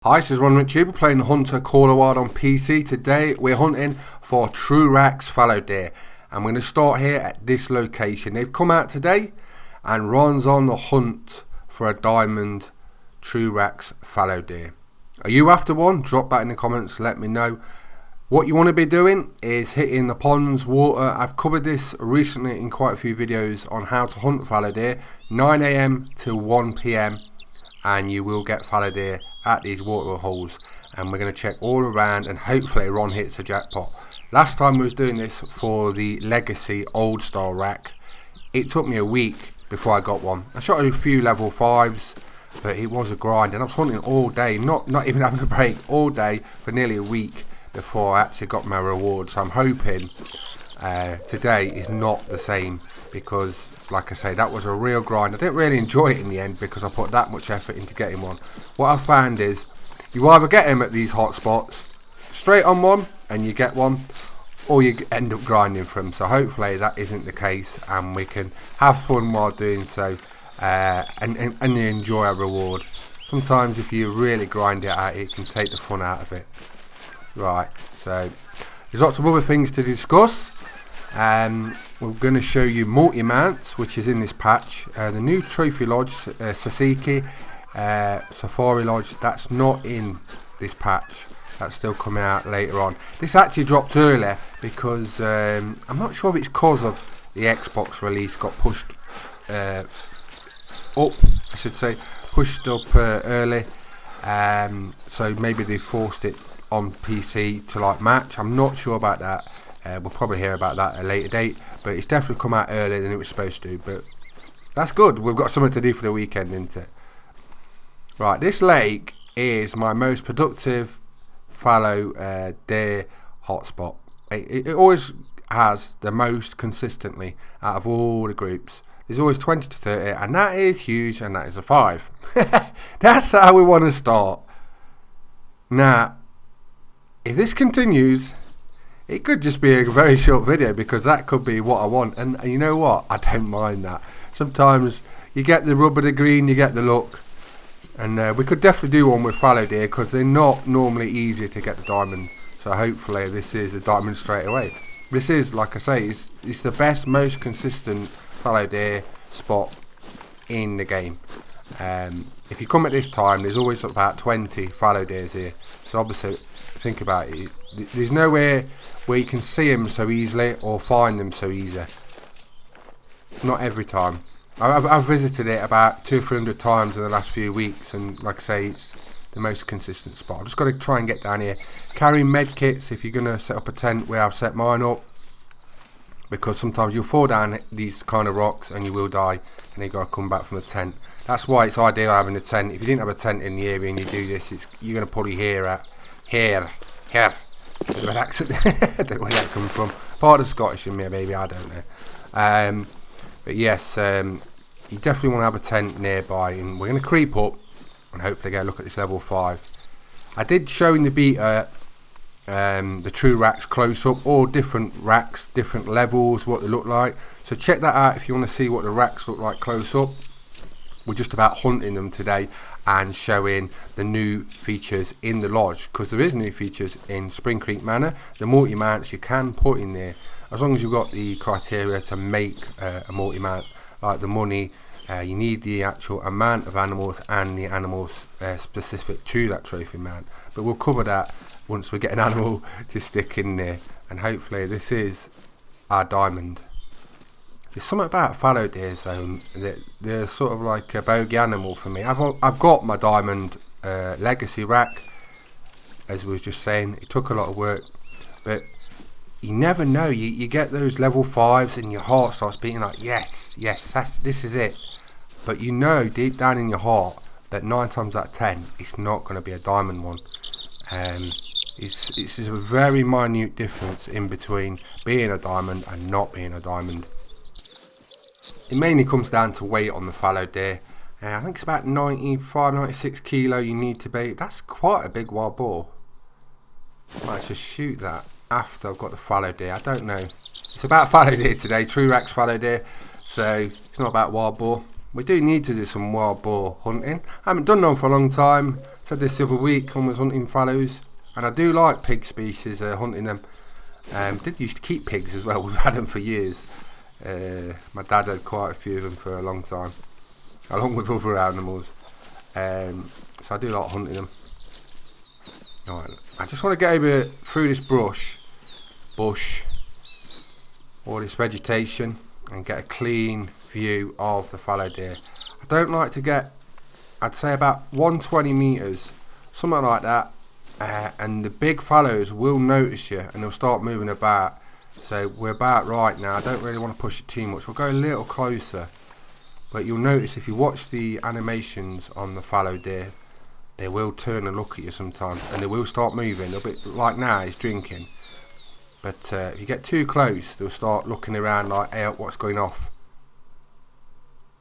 Hi, this is ronMctube playing the Hunter Call of Wild on PC. Today we're hunting for TruRACS Fallow Deer. I'm going to start here at this location. They've come out today and Ron's on the hunt for a diamond TruRACS Fallow Deer. Are you after one? Drop that in the comments, let me know. What you want to be doing is hitting the ponds, water. I've covered this recently in quite a few videos on how to hunt fallow deer. 9 AM to 1 PM and you will get fallow deer at these water holes, and we're going to check all around and hopefully Ron hits a jackpot. Last time we was doing this for the legacy old style rack, it took me a week before I got one. I shot a few level 5s, but it was a grind and I was hunting all day, not even having a break, all day for nearly a week before I actually got my reward. So I'm hoping today is not the same, because like I say, that was a real grind. I didn't really enjoy it in the end because I put that much effort into getting one. What I found is you either get them at these hot spots, straight on one and you get one, or you end up grinding for them. So hopefully that isn't the case and we can have fun while doing so, and enjoy our reward. Sometimes if you really grind it out, it can take the fun out of it. Right, so there's lots of other things to discuss. We're going to show you multi-mounts, which is in this patch. The new Trophy Lodge, Sasaki, Safari Lodge, that's not in this patch. That's still coming out later on. This actually dropped earlier because I'm not sure if it's because of the Xbox release got pushed up, I should say, pushed up early. So maybe they forced it on PC to like match. I'm not sure about that. We'll probably hear about that at a later date, but it's definitely come out earlier than it was supposed to. But that's good. We've got something to do for the weekend, isn't it? Right, this lake is my most productive fallow deer hotspot. It always has the most consistently out of all the groups. There's always 20 to 30, and that is huge, and that is a 5. That's how we want to start. Now, if this continues, it could just be a very short video, because that could be what I want. And you know what? I don't mind that. Sometimes you get the rub of the green, you get the look. And we could definitely do one with fallow deer, because they're not normally easy to get the diamond. So hopefully this is a diamond straight away. This is, like I say, it's the best, most consistent fallow deer spot in the game. If you come at this time, there's always about 20 fallow deers here. So obviously, think about it. There's nowhere where you can see them so easily or find them so easy. Not every time. I've visited it about 200 or 300 times in the last few weeks, and like I say, it's the most consistent spot. I've just got to try and get down here. Carry med kits if you're going to set up a tent where I've set mine up, because sometimes you'll fall down these kind of rocks and you will die, and you've got to come back from the tent. That's why it's ideal having a tent. If you didn't have a tent in the area and you do this, you're going to probably hear here. Bit of an accent. I don't know where that comes from. Part of Scottish in me, maybe, I don't know. But yes, you definitely want to have a tent nearby, and we're going to creep up and hopefully get a look at this level 5. I did show in the beta the TruRACS close up, all different racks, different levels, what they look like. So check that out if you want to see what the racks look like close up. We're just about hunting them today and showing the new features in the lodge, because there is new features in Spring Creek Manor. The multi-mounts you can put in there as long as you've got the criteria to make a multi-mount, like the money. You need the actual amount of animals and the animals specific to that trophy mount, but we'll cover that once we get an animal to stick in there, and hopefully this is our diamond. There's something about fallow deers though, they're sort of like a bogey animal for me. I've got my diamond legacy rack, as we were just saying. It took a lot of work, but you never know. You get those level 5s and your heart starts beating like yes, this is it. But you know deep down in your heart that 9 times out of 10 it's not going to be a diamond one. It's a very minute difference in between being a diamond and not being a diamond. It mainly comes down to weight on the fallow deer. I think it's about 95, 96 kilo you need to be. That's quite a big wild boar. I might just shoot that after I've got the fallow deer. I don't know. It's about fallow deer today, TruRACS Fallow Deer. So it's not about wild boar. we do need to do some wild boar hunting. I haven't done none for a long time. Said this the other week when I was hunting fallows, and I do like pig species, hunting them. Did used to keep pigs as well. We've had them for years. My dad had quite a few of them for a long time, along with other animals. So I do like hunting them. Right, I just want to get over through this bush, all this vegetation, and get a clean view of the fallow deer. I don't like to get, I'd say about 120 meters, something like that, and the big fallows will notice you and they'll start moving about. So we're about right now. I don't really want to push it too much. We'll go a little closer, but you'll notice if you watch the animations on the fallow deer, they will turn and look at you sometimes, and they will start moving. They'll be like now he's drinking, but if you get too close, they'll start looking around like, hey, what's going off?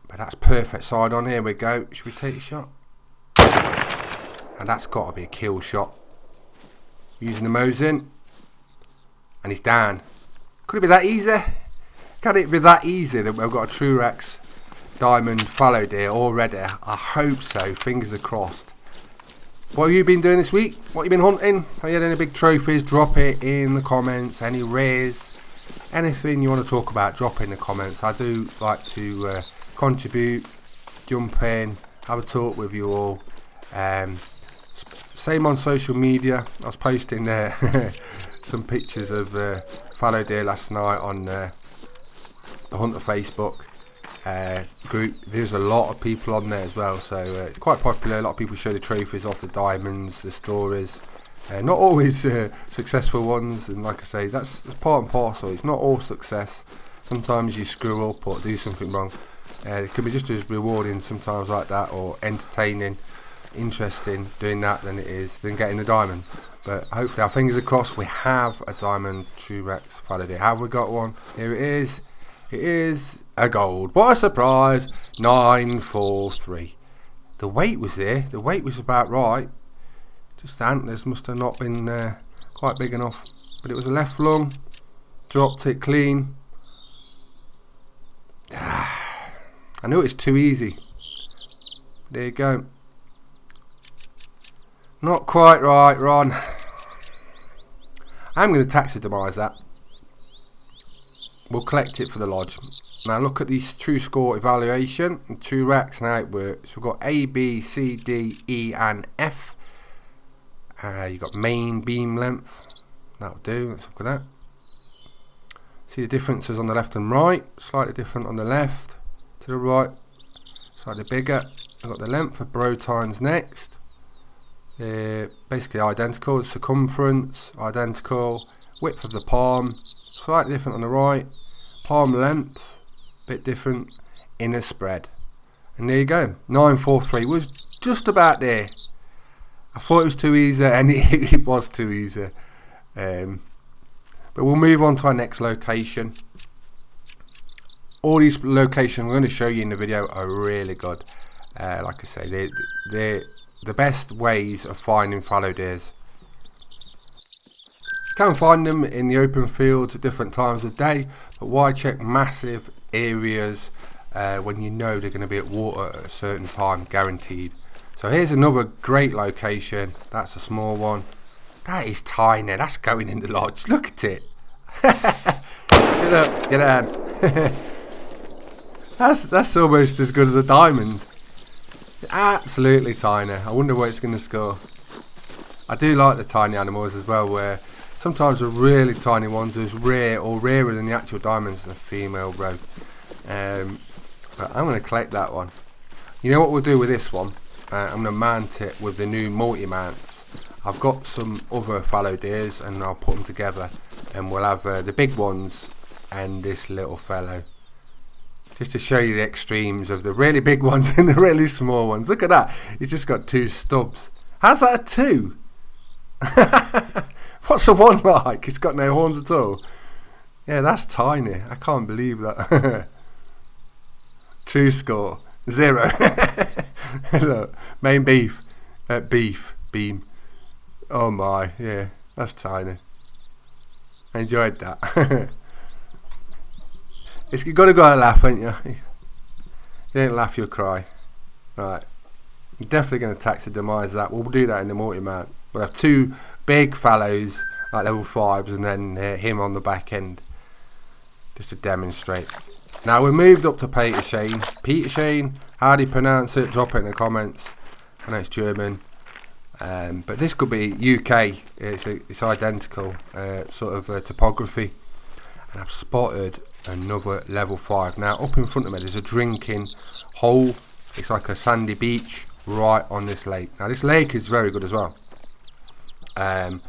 But that's perfect side on. Here we go. Should we take a shot? And that's got to be a kill shot. Using the Mosin, and he's down. Could it be that easy? Can it be that easy that we've got a TruRACS diamond fallow deer already? I hope so. Fingers are crossed. What have you been doing this week? What have you been hunting? Have you had any big trophies? Drop it in the comments. Any rares? Anything you want to talk about, drop it in the comments. I do like to contribute, jump in, have a talk with you all. Same on social media. I was posting some pictures of fallow deer last night on the Hunter Facebook group. There's a lot of people on there as well, so it's quite popular. A lot of people show the trophies off, the diamonds, the stories. Not always successful ones, and like I say, that's part and parcel. It's not all success. Sometimes you screw up or do something wrong. It can be just as rewarding sometimes like that, or entertaining, interesting doing that than getting the diamond. But hopefully, our fingers are crossed, we have a diamond TruRACS fallow deer. Have we got one? Here it is. It is a gold. What a surprise! 943. The weight was there. The weight was about right. Just the antlers must have not been quite big enough. But it was a left lung. Dropped it clean. I knew it was too easy. There you go. Not quite right, Ron. I'm going to taxidermise that. We'll collect it for the lodge. Now look at this true score evaluation. And TruRACS, now it works. We've got A, B, C, D, E and F. You've got main beam length. That'll do. Let's look at that. See the differences on the left and right. Slightly different on the left to the right. Slightly bigger. I've got the length of brow tines next. Basically identical. Circumference identical. Width of the palm slightly different on the right. Palm length bit different. Inner spread. And there you go. 943 was just about there. I thought it was too easy, and it was too easy. But we'll move on to our next location. All these locations I'm going to show you in the video are really good. Like I say, they're the best ways of finding fallow deers. You can find them in the open fields at different times of day, but why check massive areas when you know they're going to be at water at a certain time, guaranteed. So here's another great location. That's a small one. That is tiny. That's going in the lodge. Look at it. Shut up. Get down. That's almost as good as a diamond. Absolutely tiny. I wonder where it's going to score. I do like the tiny animals as well, where sometimes the really tiny ones is rare or rarer than the actual diamonds in a female row. But I'm going to collect that one. You know what we'll do with this one? I'm going to mount it with the new multi-mounts. I've got some other fallow deers and I'll put them together, and we'll have the big ones and this little fellow. Just to show you the extremes of the really big ones and the really small ones. Look at that. He's just got two stubs. How's that a 2? What's a 1 like? It's got no horns at all. Yeah, that's tiny. I can't believe that. True score 0. Look, main beef. Beam. Oh my, yeah, that's tiny. I enjoyed that. You've got to go and laugh, haven't you? You don't laugh, you'll cry. Right. I'm definitely going to taxidermise that. We'll do that in the multi-mount. We'll have 2 big fallows, like level 5s, and then him on the back end. Just to demonstrate. Now we're moved up to Peter Shane. Peter Shane, how do you pronounce it? Drop it in the comments. I know it's German. But this could be UK. It's identical sort of topography. And I've spotted another level 5. Now up in front of me there's a drinking hole. It's like a sandy beach right on this lake. Now this lake is very good as well. I've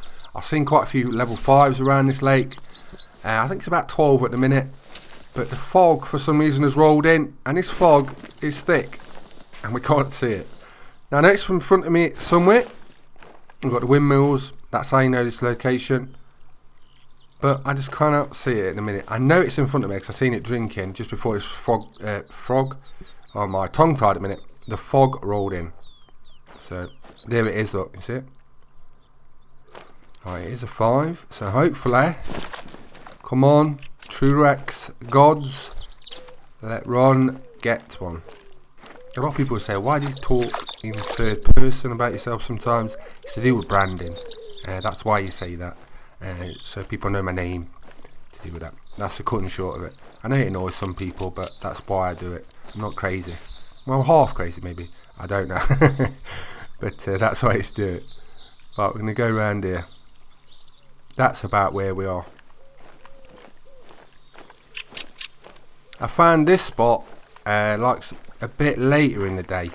seen quite a few level 5s around this lake. I think it's about 12 at the minute. But the fog for some reason has rolled in, and this fog is thick and we can't see it. Now next in front of me somewhere we've got the windmills. That's how you know this location. But I just cannot see it in a minute. I know it's in front of me because I've seen it drinking just before this frog. Oh, my tongue tied a minute. The fog rolled in. So there it is, look, you see it? Right, it is a 5. So hopefully, come on, TruRACS gods, let Ron get one. A lot of people say, why do you talk in third person about yourself sometimes? It's to do with branding. That's why you say that. So people know my name to do with that. That's the cut and short of it. I know it annoys some people, but that's why I do it. I'm not crazy. Well, half crazy maybe. I don't know. But that's why it's do it. Right, we're going to go around here. That's about where we are. I found this spot like a bit later in the day.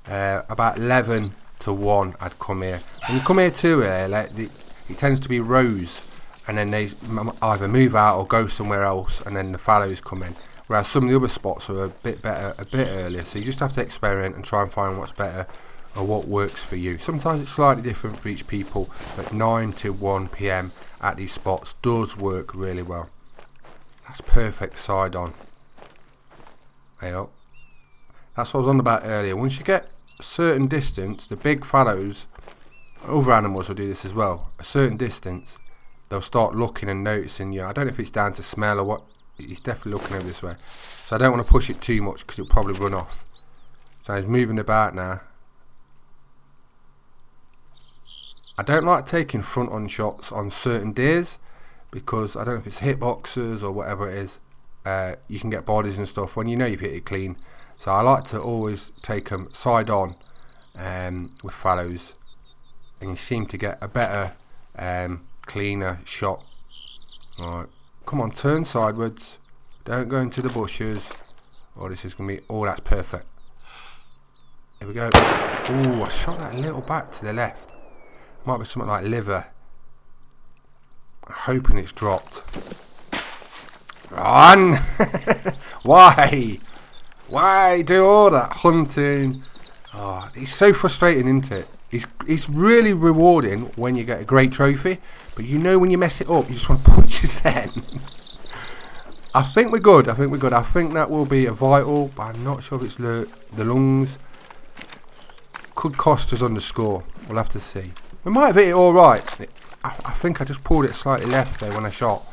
About 11 to 1 I'd come here. When you come here too early, it tends to be rows, and then they either move out or go somewhere else, and then the fallows come in. Whereas some of the other spots are a bit better, a bit earlier. So you just have to experiment and try and find what's better or what works for you. Sometimes it's slightly different for each people, but 9 to 1 PM at these spots does work really well. That's perfect side on. There you go. That's what I was on about earlier. Once you get a certain distance, the big fallows, other animals will do this as well. A certain distance, they'll start looking and noticing you. I don't know if it's down to smell or what. He's definitely looking over this way. So I don't want to push it too much because it'll probably run off. So he's moving about now. I don't like taking front on shots on certain deers because I don't know if it's hitboxers or whatever it is. You can get bodies and stuff when you know you've hit it clean. So I like to always take them side on with fallows, and you seem to get a better cleaner shot. Alright, come on, turn sideways, don't go into the bushes. Oh, this is going to be, oh, that's perfect. Here we go. Oh, I shot that a little back to the left. Might be something like liver. I'm hoping it's dropped. Run! Why? Why do all that hunting? Oh, it's so frustrating, isn't it? It's really rewarding when you get a great trophy, but you know when you mess it up, you just want to punch your set. I think we're good. I think that will be a vital, but I'm not sure if it's the lungs. Could cost us on the score. We'll have to see. We might have hit it all right. I think I just pulled it slightly left there when I shot.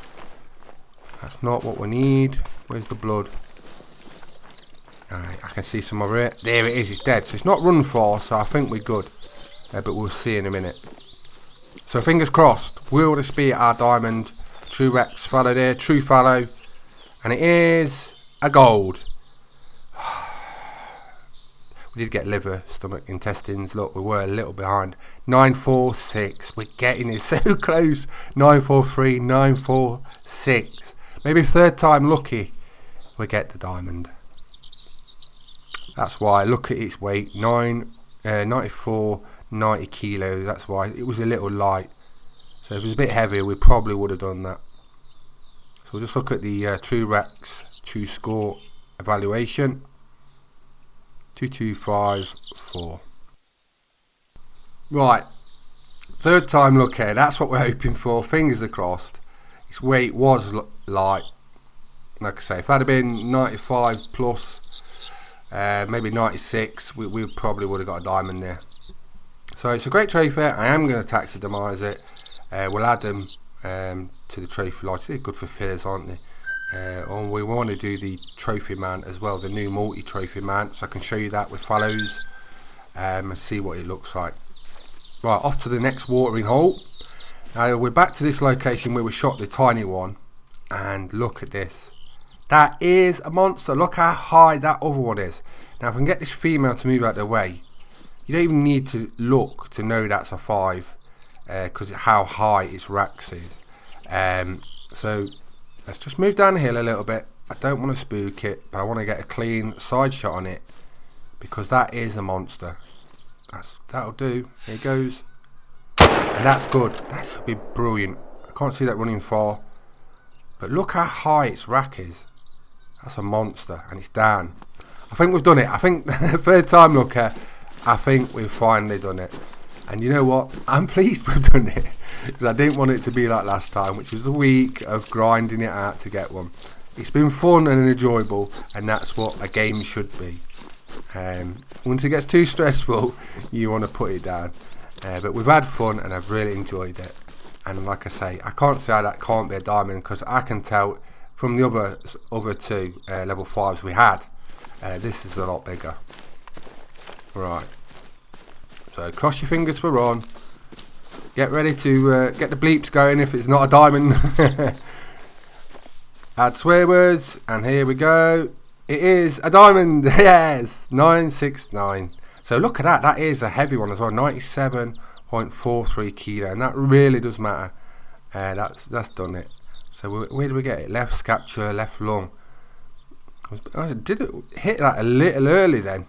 That's not what we need. Where's the blood? Alright, I can see some over it. There it is, it's dead. So it's not run for, so I think we're good. But we'll see in a minute. So fingers crossed. Will this be our diamond? TruRACS Fallow Deer, TruFallow. And it is a gold. We did get liver, stomach, intestines. Look, we were a little behind. 946. We're getting it so close. 943, 946. Maybe third time lucky, we get the diamond. That's why. Look at its weight. 94, 90 kilos. That's why it was a little light. So if it was a bit heavier, we probably would have done that. So we'll just look at the TruRACS True Score evaluation. 2254. Right, third time look here. That's what we're hoping for. Fingers are crossed. Its weight was light. Like I say, if that had been 95 plus, maybe 96, we probably would have got a diamond there. So it's a great trophy. I am going to taxidermise it. We'll add them to the trophy lots. They're good for fillers, aren't they? and we want to do the trophy mount as well, the new multi-trophy mount, so I can show you that with fallows and see what it looks like. Right, off to the next watering hole. We're back to this location where we shot the tiny one, and look at this. That is a monster. Look how high that other one is. Now if I can get this female to move out of the way, you don't even need to look to know that's a 5, because how high its RACS is. So let's just move down the hill a little bit. I don't want to spook it, but I want to get a clean side shot on it, because that is a monster. That'll do. Here it goes. And that's good. That should be brilliant. I can't see that running far, but look how high its rack is. That's a monster, and it's down. I think we've done it. I think third time looker, I think we've finally done it. And you know what? I'm pleased we've done it, because I didn't want it to be like last time, which was a week of grinding it out to get one. It's been fun and enjoyable, and that's what a game should be. Once it gets too stressful, you want to put it down. But we've had fun, and I've really enjoyed it. And like I say, I can't say that can't be a diamond, because I can tell from the other two level 5s we had. This is a lot bigger. Right. So cross your fingers for Ron. Get ready to get the bleeps going if it's not a diamond. Add swear words, and here we go. It is a diamond. Yes, 969. So look at that. That is a heavy one as well. 97.43 kilo, and that really does matter. That's done it. So where do we get it? Left scapula, left lung. I did hit that a little early then.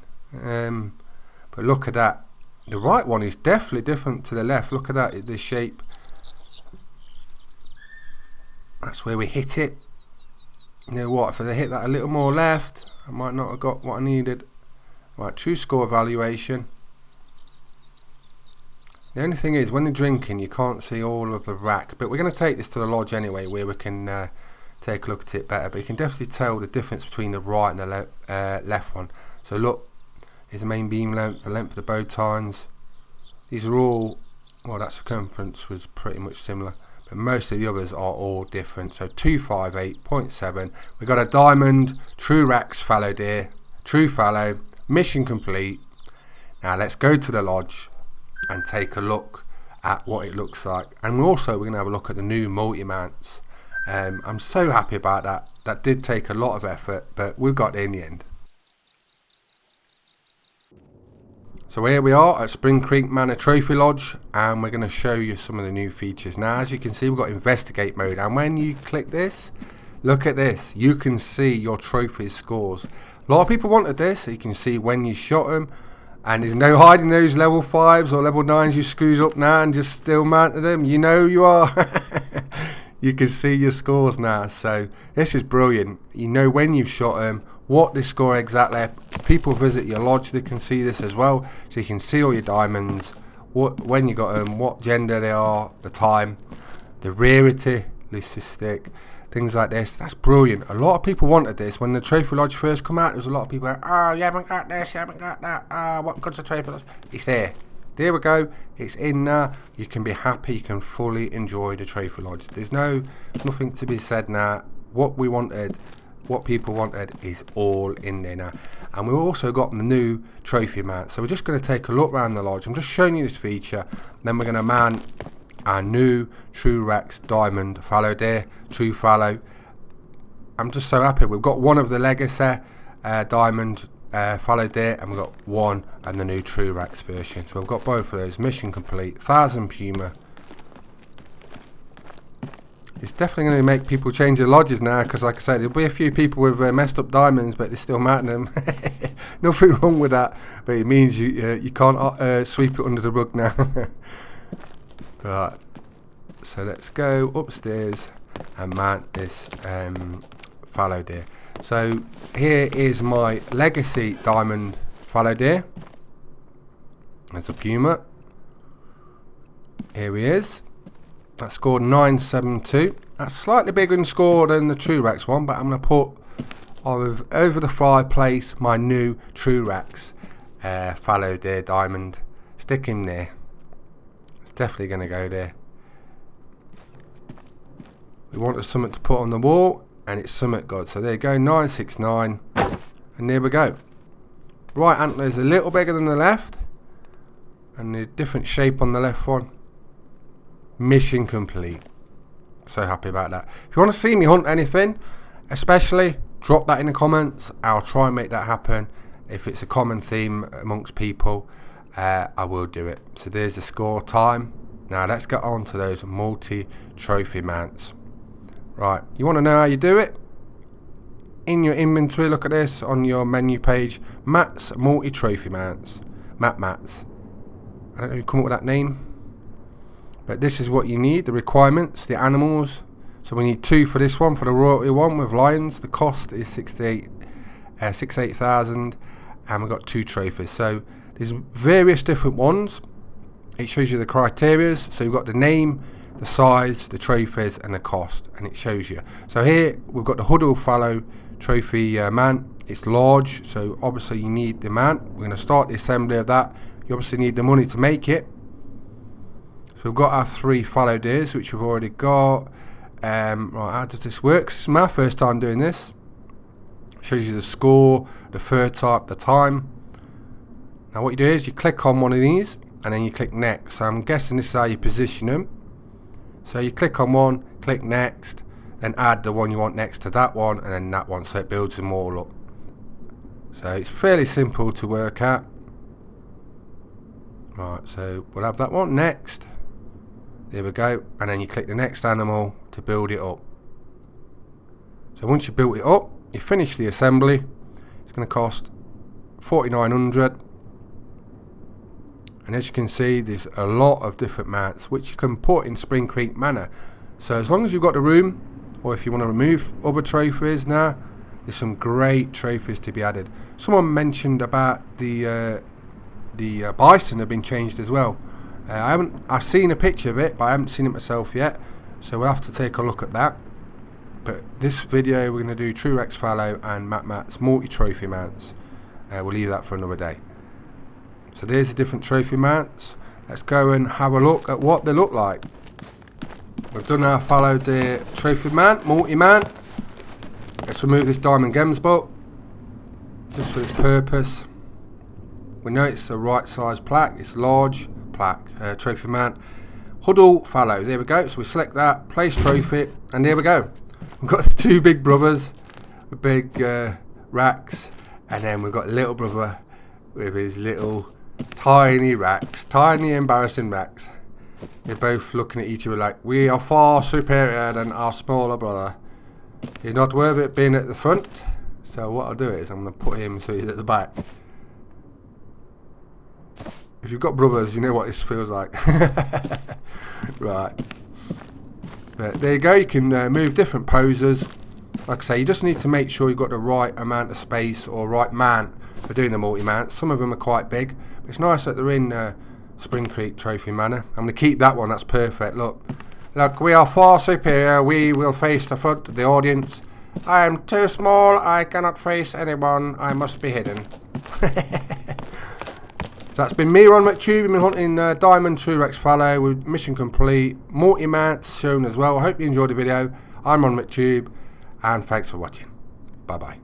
But look at that. The right one is definitely different to the left. Look at that, the shape. That's where we hit it. You know what, if I hit that a little more left, I might not have got what I needed. Right, true score evaluation. The only thing is, when you're drinking, you can't see all of the rack. But we're going to take this to the lodge anyway, where we can take a look at it better. But you can definitely tell the difference between the right and the left one. So look, here's the main beam length, the length of the bow tines. These are all, well, that circumference was pretty much similar, but most of the others are all different. So 258.7. We've got a diamond TruRACS Fallow Deer, TruFallow, mission complete. Now let's go to the lodge and take a look at what it looks like. And we're going to have a look at the new multi-mounts. I'm so happy about that. That did take a lot of effort, but we've got it in the end. So here we are at Spring Creek Manor Trophy Lodge, and we're going to show you some of the new features. Now as you can see, we've got investigate mode, and when you click this, look at this, you can see your trophy scores. A lot of people wanted this, so you can see when you shot them, and there's no hiding those level 5s or level 9s you screws up now and just still mounted them. You know you are. You can see your scores now, so this is brilliant. You know when you've shot them, what they score exactly. People visit your lodge, they can see this as well, so you can see all your diamonds, when you got them, what gender they are, the time, the rarity, leucistic, things like this. That's brilliant. A lot of people wanted this. When the Trophy Lodge first come out, there was a lot of people going, oh, you haven't got this, you haven't got that, what good's the Trophy Lodge? It's there. There we go. It's in now. You can be happy. You can fully enjoy the Trophy Lodge. There's nothing to be said now. What we wanted, what people wanted, is all in there now. And we've also got the new trophy mount. So we're just going to take a look around the lodge. I'm just showing you this feature. Then we're going to mount our new TruRACS Diamond Fallow Deer, TruFallow. I'm just so happy. We've got one of the Legacy Diamond Fallow Deer, and we've got one and the new TruRACS version. So we've got both of those. Mission complete. 1000 Puma. It's definitely going to make people change their lodges now, because like I said, there'll be a few people with messed up diamonds, but they're still mounting them. Nothing wrong with that, but it means you can't sweep it under the rug now. Right, so let's go upstairs and mount this Fallow Deer. So here is my Legacy Diamond Fallow Deer. There's a Puma. Here he is. That scored 972. That's slightly bigger in score than the TruRACS one, but I'm going to put over the fireplace my new TruRACS Fallow Deer Diamond. Stick him there. It's definitely going to go there. We wanted something to put on the wall. and it's somewhat good. So there you go, 969, and there we go. Right antler is a little bigger than the left, and the different shape on the left one. Mission complete. So happy about that. If you want to see me hunt anything, especially, drop that in the comments. I'll try and make that happen. If it's a common theme amongst people, I will do it. So there's the score time. Now let's get on to those multi-trophy mounts. Right, you want to know how you do it? In your inventory, look at this on your menu page. Mats, multi-trophy mounts. Mats. I don't know who come up with that name, but this is what you need. The requirements, the animals. So we need 2 for this one, for the royalty one with lions. The cost is 68,000, and we've got 2 trophies. So there's various different ones. It shows you the criteria. So you've got the name, the size, the trophies, and the cost, and it shows you. So here we've got the Waterhole Fallow trophy mount. It's large, so obviously you need the mount. We're going to start the assembly of that. You obviously need the money to make it. So we've got our 3 fallow deers, which we've already got. Right, how does this work? This is my first time doing this. Shows you the score, the fur type, the time. Now what you do is you click on one of these, and then you click next. So I'm guessing this is how you position them. So you click on one, click next, then add the one you want next to that one, and then that one, so it builds them all up. So it's fairly simple to work out. Right, so we'll have that one next. There we go, and then you click the next animal to build it up. So once you built it up, you finish the assembly. It's going to cost 4,900. And as you can see, there's a lot of different mounts which you can put in Spring Creek Manor. So as long as you've got the room, or if you want to remove other trophies, now there's some great trophies to be added. Someone mentioned about the bison have been changed as well. I've seen a picture of it, but I haven't seen it myself yet, so we'll have to take a look at that. But this video we're going to do TruRACS Fallow and Mats multi-trophy mounts. We'll leave that for another day. So there's the different trophy mounts. Let's go and have a look at what they look like. We've done our Fallow Deer trophy mount, multi-mount. Let's remove this diamond gems bolt, just for this purpose. We know it's the right size plaque, it's large plaque, trophy mount. Waterhole Fallow, there we go. So we select that, place trophy, and there we go. We've got the 2 big brothers, the big racks, and then we've got little brother with his little tiny racks, tiny embarrassing racks. They're both looking at each other like, we are far superior than our smaller brother. He's not worth it being at the front. So what I'll do is I'm going to put him so he's at the back. If you've got brothers, you know what this feels like. Right. But there you go, you can move different poses. Like I say, you just need to make sure you've got the right amount of space or right mount for doing the multi-mounts. Some of them are quite big, but it's nice that they're in Spring Creek Trophy Manor. I'm going to keep that one, that's perfect. Look, we are far superior. We will face the front of the audience. I am too small, I cannot face anyone. I must be hidden. So that's been me, ronMctube. We've been hunting Diamond TruRACS Fallow with mission complete. Multi-mounts shown as well. I hope you enjoyed the video. I'm ronMctube, and thanks for watching. Bye bye.